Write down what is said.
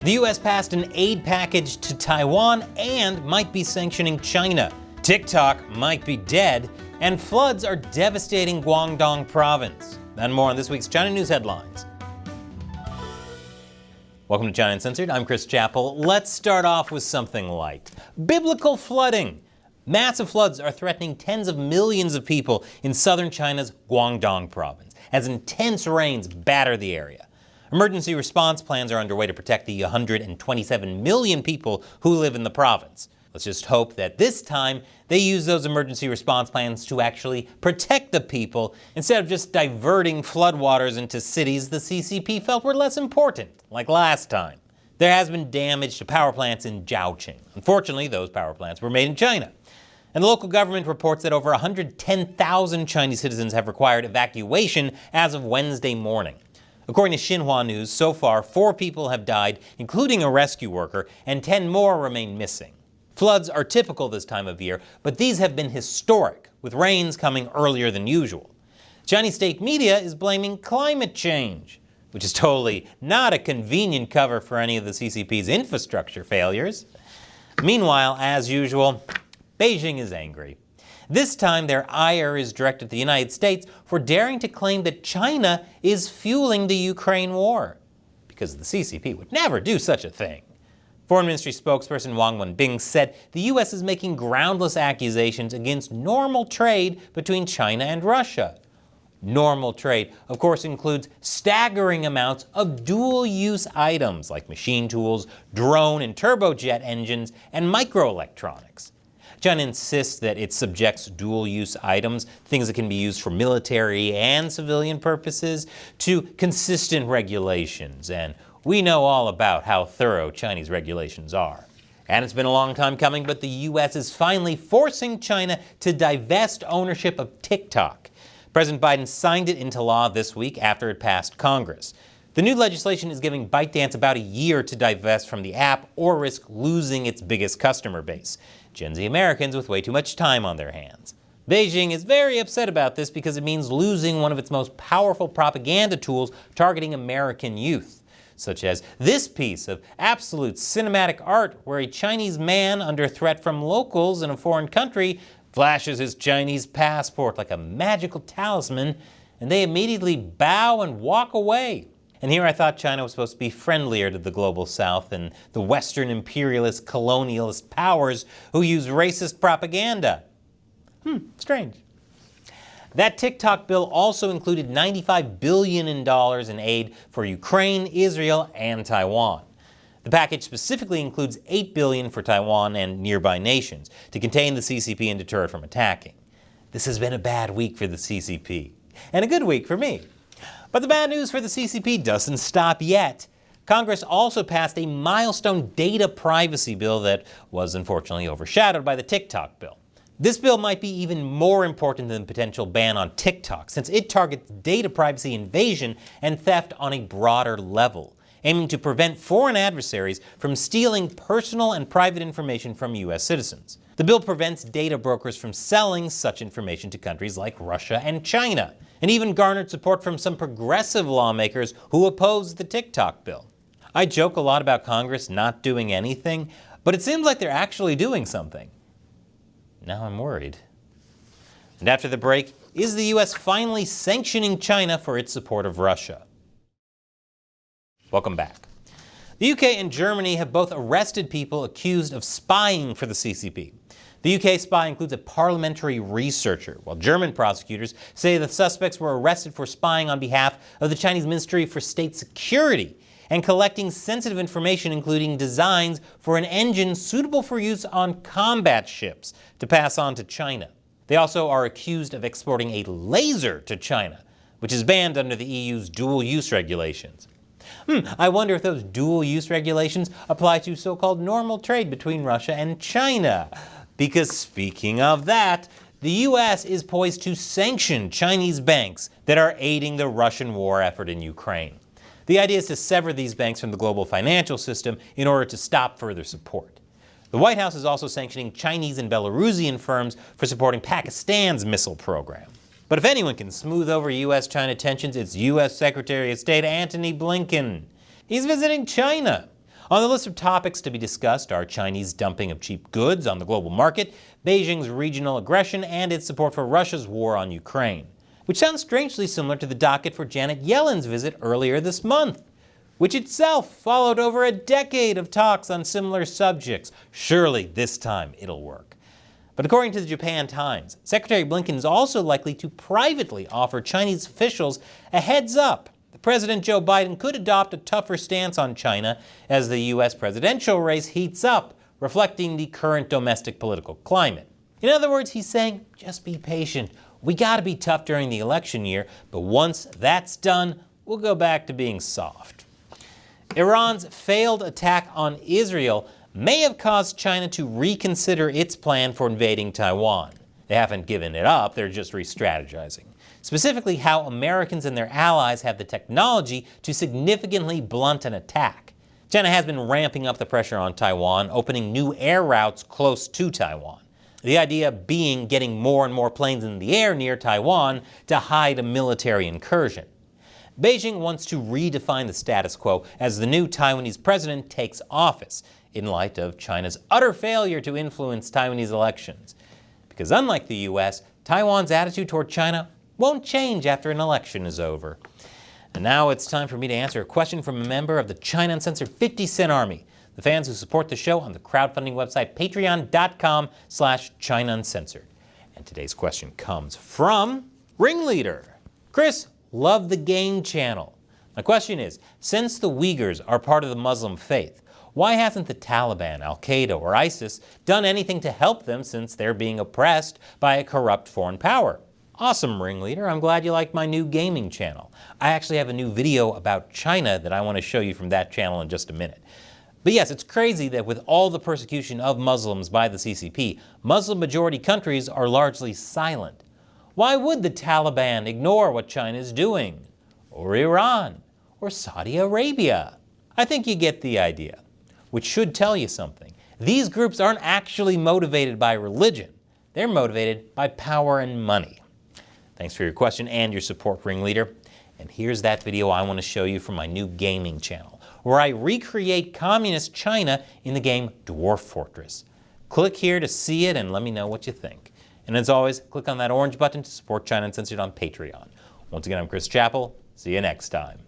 The US passed an aid package to Taiwan and might be sanctioning China. TikTok might be dead, and floods are devastating Guangdong province. And more on this week's China News Headlines. Welcome to China Uncensored. I'm Chris Chappell. Let's start off with something light. Biblical flooding. Massive floods are threatening tens of millions of people in southern China's Guangdong province as intense rains batter the area. Emergency response plans are underway to protect the 127 million people who live in the province. Let's just hope that this time they use those emergency response plans to actually protect the people instead of just diverting floodwaters into cities the CCP felt were less important, like last time. There has been damage to power plants in Zhaoqing. Unfortunately, those power plants were made in China. And the local government reports that over 110,000 Chinese citizens have required evacuation as of Wednesday morning. According to Xinhua News, so far 4 people have died, including a rescue worker, and 10 more remain missing. Floods are typical this time of year, but these have been historic, with rains coming earlier than usual. Chinese state media is blaming climate change, which is totally not a convenient cover for any of the CCP's infrastructure failures. Meanwhile, as usual, Beijing is angry. This time their ire is directed at the United States for daring to claim that China is fueling the Ukraine war, because the CCP would never do such a thing. Foreign Ministry spokesperson Wang Wenbing said the U.S. is making groundless accusations against normal trade between China and Russia. Normal trade, of course, includes staggering amounts of dual-use items like machine tools, drone and turbojet engines, and microelectronics. China insists that it subjects dual-use items, things that can be used for military and civilian purposes, to consistent regulations, and we know all about how thorough Chinese regulations are. And it's been a long time coming, but the U.S. is finally forcing China to divest ownership of TikTok. President Biden signed it into law this week after it passed Congress. The new legislation is giving ByteDance about a year to divest from the app or risk losing its biggest customer base, Gen Z Americans with way too much time on their hands. Beijing is very upset about this because it means losing one of its most powerful propaganda tools targeting American youth, such as this piece of absolute cinematic art where a Chinese man under threat from locals in a foreign country flashes his Chinese passport like a magical talisman, and they immediately bow and walk away. And here I thought China was supposed to be friendlier to the global south and the Western imperialist colonialist powers who use racist propaganda. Strange. That TikTok bill also included $95 billion in aid for Ukraine, Israel, and Taiwan. The package specifically includes $8 billion for Taiwan and nearby nations to contain the CCP and deter it from attacking. This has been a bad week for the CCP, and a good week for me. But the bad news for the CCP doesn't stop yet. Congress also passed a milestone data privacy bill that was unfortunately overshadowed by the TikTok bill. This bill might be even more important than the potential ban on TikTok, since it targets data privacy invasion and theft on a broader level, aiming to prevent foreign adversaries from stealing personal and private information from U.S. citizens. The bill prevents data brokers from selling such information to countries like Russia and China, and even garnered support from some progressive lawmakers who oppose the TikTok bill. I joke a lot about Congress not doing anything, but it seems like they're actually doing something. Now I'm worried. And after the break, is the U.S. finally sanctioning China for its support of Russia? Welcome back. The UK and Germany have both arrested people accused of spying for the CCP. The UK spy includes a parliamentary researcher, while German prosecutors say the suspects were arrested for spying on behalf of the Chinese Ministry for State Security and collecting sensitive information, including designs for an engine suitable for use on combat ships to pass on to China. They also are accused of exporting a laser to China, which is banned under the EU's dual-use regulations. I wonder if those dual-use regulations apply to so-called normal trade between Russia and China. Because speaking of that, the U.S. is poised to sanction Chinese banks that are aiding the Russian war effort in Ukraine. The idea is to sever these banks from the global financial system in order to stop further support. The White House is also sanctioning Chinese and Belarusian firms for supporting Pakistan's missile program. But if anyone can smooth over U.S.-China tensions, it's U.S. Secretary of State Antony Blinken. He's visiting China. On the list of topics to be discussed are Chinese dumping of cheap goods on the global market, Beijing's regional aggression, and its support for Russia's war on Ukraine. Which sounds strangely similar to the docket for Janet Yellen's visit earlier this month, which itself followed over a decade of talks on similar subjects. Surely this time it'll work. But according to the Japan Times, Secretary Blinken is also likely to privately offer Chinese officials a heads up that President Joe Biden could adopt a tougher stance on China as the U.S. presidential race heats up, reflecting the current domestic political climate. In other words, he's saying, just be patient. We gotta be tough during the election year, but once that's done, we'll go back to being soft. Iran's failed attack on Israel may have caused China to reconsider its plan for invading Taiwan. They haven't given it up, they're just re-strategizing. Specifically, how Americans and their allies have the technology to significantly blunt an attack. China has been ramping up the pressure on Taiwan, opening new air routes close to Taiwan. The idea being getting more and more planes in the air near Taiwan to hide a military incursion. Beijing wants to redefine the status quo as the new Taiwanese president takes office, in light of China's utter failure to influence Taiwanese elections. Because unlike the US, Taiwan's attitude toward China won't change after an election is over. And now it's time for me to answer a question from a member of the China Uncensored 50 Cent Army, the fans who support the show on the crowdfunding website patreon.com/China Uncensored. And today's question comes from Ringleader. Chris, love the game channel. My question is, since the Uyghurs are part of the Muslim faith, why hasn't the Taliban, Al-Qaeda, or ISIS done anything to help them since they're being oppressed by a corrupt foreign power? Awesome, Ringleader. I'm glad you like my new gaming channel. I actually have a new video about China that I want to show you from that channel in just a minute. But yes, it's crazy that with all the persecution of Muslims by the CCP, Muslim-majority countries are largely silent. Why would the Taliban ignore what China is doing? Or Iran? Or Saudi Arabia? I think you get the idea. Which should tell you something. These groups aren't actually motivated by religion. They're motivated by power and money. Thanks for your question and your support, Ringleader. And here's that video I want to show you from my new gaming channel, where I recreate communist China in the game Dwarf Fortress. Click here to see it and let me know what you think. And as always, click on that orange button to support China Uncensored on Patreon. Once again, I'm Chris Chappell. See you next time.